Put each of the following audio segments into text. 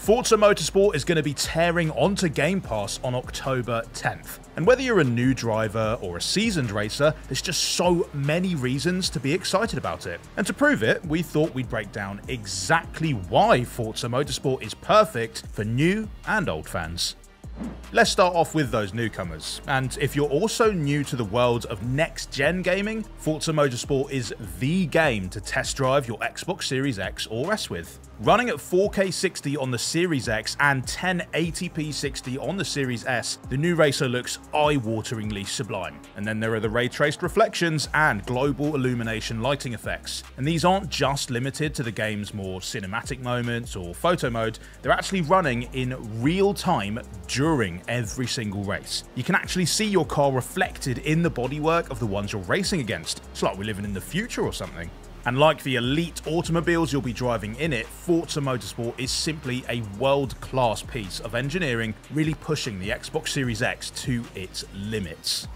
Forza Motorsport is going to be tearing onto Game Pass on October 10th. And whether you're a new driver or a seasoned racer, there's just so many reasons to be excited about it. And to prove it, we thought we'd break down exactly why Forza Motorsport is perfect for new and old fans. Let's start off with those newcomers, and if you're also new to the world of next-gen gaming, Forza Motorsport is the game to test drive your Xbox Series X or S with. Running at 4K 60 on the Series X and 1080p 60 on the Series S, the new racer looks eye-wateringly sublime. And then there are the ray-traced reflections and global illumination lighting effects. And these aren't just limited to the game's more cinematic moments or photo mode, they're actually running in real time during every single race. You can actually see your car reflected in the bodywork of the ones you're racing against. It's like we're living in the future or something. And like the elite automobiles you'll be driving in it, Forza Motorsport is simply a world-class piece of engineering, really pushing the Xbox Series X to its limits.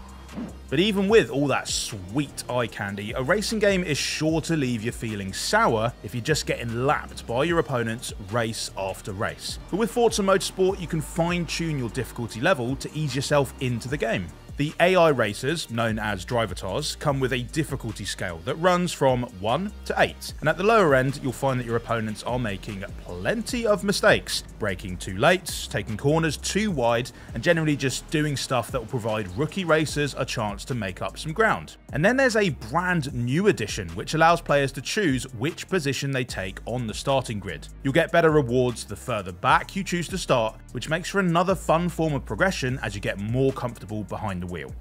But even with all that sweet eye candy, a racing game is sure to leave you feeling sour if you're just getting lapped by your opponents race after race. But with Forza Motorsport, you can fine-tune your difficulty level to ease yourself into the game. The AI racers, known as drivatars, come with a difficulty scale that runs from 1 to 8, and at the lower end you'll find that your opponents are making plenty of mistakes, braking too late, taking corners too wide, and generally just doing stuff that will provide rookie racers a chance to make up some ground. And then there's a brand new addition which allows players to choose which position they take on the starting grid. You'll get better rewards the further back you choose to start, which makes for another fun form of progression as you get more comfortable behind the wheel.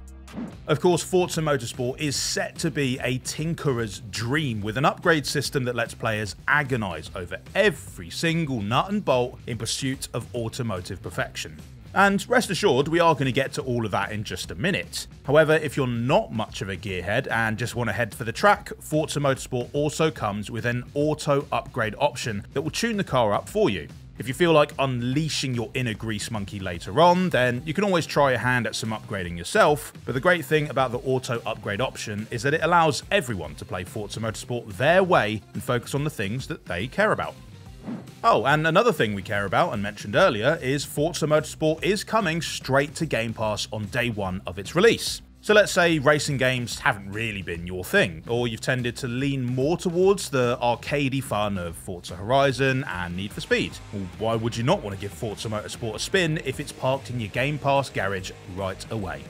Of course, Forza Motorsport is set to be a tinkerer's dream with an upgrade system that lets players agonize over every single nut and bolt in pursuit of automotive perfection. And rest assured, we are going to get to all of that in just a minute. However, if you're not much of a gearhead and just want to head for the track, Forza Motorsport also comes with an auto upgrade option that will tune the car up for you. If you feel like unleashing your inner grease monkey later on, then you can always try a hand at some upgrading yourself, but the great thing about the auto upgrade option is that it allows everyone to play Forza Motorsport their way and focus on the things that they care about. Oh, and another thing we care about and mentioned earlier is Forza Motorsport is coming straight to Game Pass on day one of its release. So let's say racing games haven't really been your thing, or you've tended to lean more towards the arcadey fun of Forza Horizon and Need for Speed. Well, why would you not want to give Forza Motorsport a spin if it's parked in your Game Pass garage right away?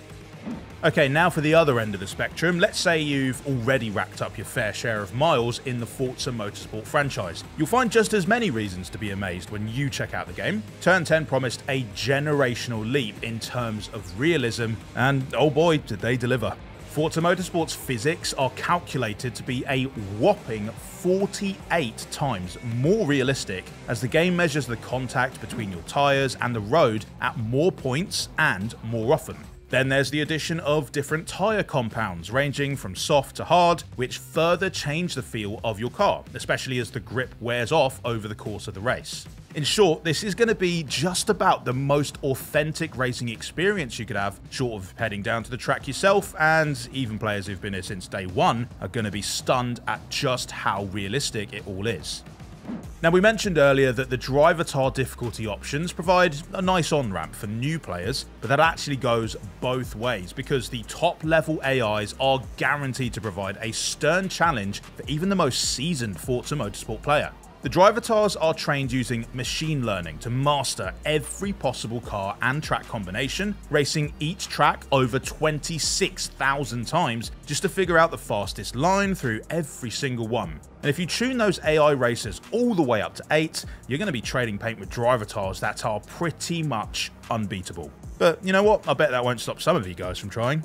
Okay, now for the other end of the spectrum, let's say you've already racked up your fair share of miles in the Forza Motorsport franchise. You'll find just as many reasons to be amazed when you check out the game. Turn 10 promised a generational leap in terms of realism, and oh boy, did they deliver. Forza Motorsport's physics are calculated to be a whopping 48 times more realistic as the game measures the contact between your tyres and the road at more points and more often. Then there's the addition of different tyre compounds ranging from soft to hard, which further change the feel of your car, especially as the grip wears off over the course of the race. In short, this is going to be just about the most authentic racing experience you could have, short of heading down to the track yourself, and even players who've been here since day one are going to be stunned at just how realistic it all is. Now, we mentioned earlier that the drivatar difficulty options provide a nice on-ramp for new players, but that actually goes both ways because the top level AIs are guaranteed to provide a stern challenge for even the most seasoned Forza Motorsport player. The drivatars are trained using machine learning to master every possible car and track combination, racing each track over 26,000 times just to figure out the fastest line through every single one. And if you tune those AI racers all the way up to 8, you're going to be trading paint with drivatars that are pretty much unbeatable. But you know what? I bet that won't stop some of you guys from trying.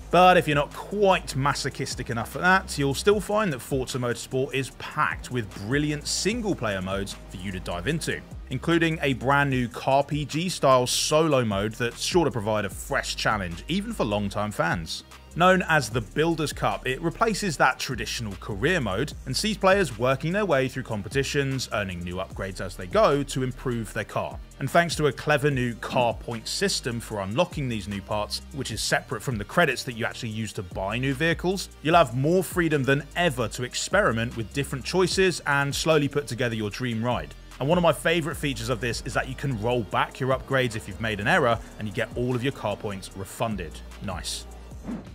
But if you're not quite masochistic enough for that, you'll still find that Forza Motorsport is packed with brilliant single-player modes for you to dive into, including a brand new CarPG-style solo mode that's sure to provide a fresh challenge, even for long-time fans. Known as the Builders Cup, it replaces that traditional career mode and sees players working their way through competitions, earning new upgrades as they go to improve their car. And thanks to a clever new car point system for unlocking these new parts, which is separate from the credits that you actually use to buy new vehicles, you'll have more freedom than ever to experiment with different choices and slowly put together your dream ride. And one of my favourite features of this is that you can roll back your upgrades if you've made an error, and you get all of your car points refunded. Nice.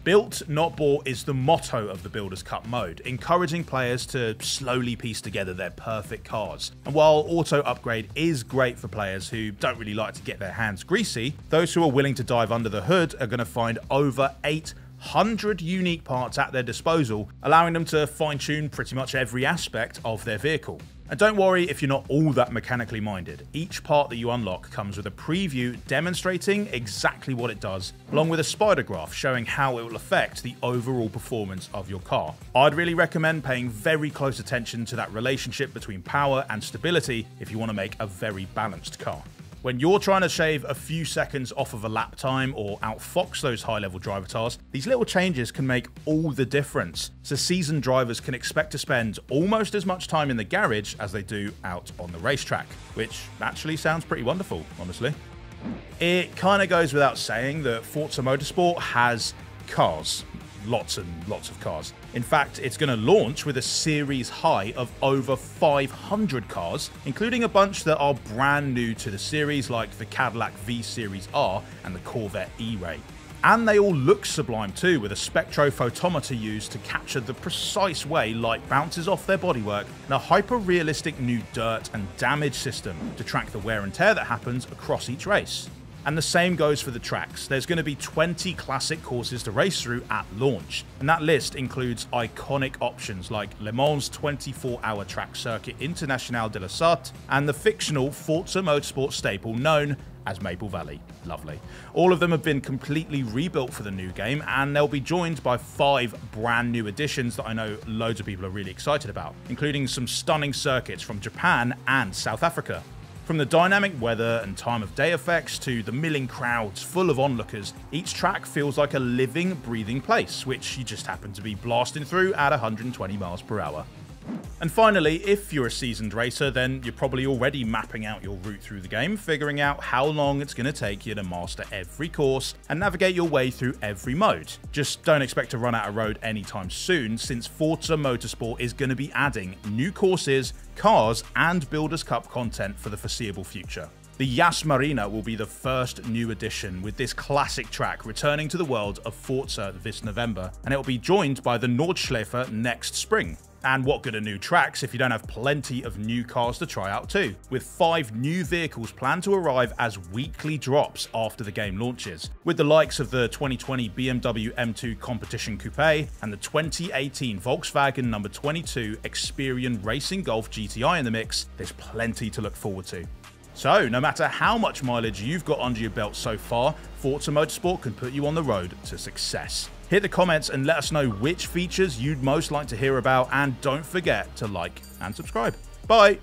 Built, not bought is the motto of the Builders Cup mode, encouraging players to slowly piece together their perfect cars. And while auto upgrade is great for players who don't really like to get their hands greasy, those who are willing to dive under the hood are going to find over 800 unique parts at their disposal, allowing them to fine-tune pretty much every aspect of their vehicle. And don't worry if you're not all that mechanically minded. Each part that you unlock comes with a preview demonstrating exactly what it does, along with a spider graph showing how it will affect the overall performance of your car. I'd really recommend paying very close attention to that relationship between power and stability if you want to make a very balanced car. When you're trying to shave a few seconds off of a lap time or outfox those high-level driver tasks, these little changes can make all the difference. So seasoned drivers can expect to spend almost as much time in the garage as they do out on the racetrack, which actually sounds pretty wonderful, honestly. It kind of goes without saying that Forza Motorsport has cars. Lots and lots of cars. In fact, it's going to launch with a series high of over 500 cars, including a bunch that are brand new to the series like the Cadillac V Series R and the Corvette E-Ray. And they all look sublime too, with a spectrophotometer used to capture the precise way light bounces off their bodywork, and a hyper-realistic new dirt and damage system to track the wear and tear that happens across each race. And the same goes for the tracks. There's going to be 20 classic courses to race through at launch, and that list includes iconic options like Le Mans' 24-hour track circuit International de la Sarthe and the fictional Forza Motorsport staple known as Maple Valley. Lovely. All of them have been completely rebuilt for the new game, and they'll be joined by 5 brand new additions that I know loads of people are really excited about, including some stunning circuits from Japan and South Africa. From the dynamic weather and time of day effects to the milling crowds full of onlookers, each track feels like a living, breathing place, which you just happen to be blasting through at 120 miles per hour. And finally, if you're a seasoned racer, then you're probably already mapping out your route through the game, figuring out how long it's going to take you to master every course and navigate your way through every mode. Just don't expect to run out of road anytime soon, since Forza Motorsport is going to be adding new courses, cars, and Builders Cup content for the foreseeable future. The Yas Marina will be the first new addition, with this classic track returning to the world of Forza this November, and it will be joined by the Nordschleife next spring. And what good are new tracks if you don't have plenty of new cars to try out too, with 5 new vehicles planned to arrive as weekly drops after the game launches, with the likes of the 2020 BMW M2 Competition Coupe and the 2018 Volkswagen No. 22 Experian Racing Golf GTI in the mix. There's plenty to look forward to. So, no matter how much mileage you've got under your belt so far, Forza Motorsport can put you on the road to success. Hit the comments and let us know which features you'd most like to hear about, and don't forget to like and subscribe. Bye!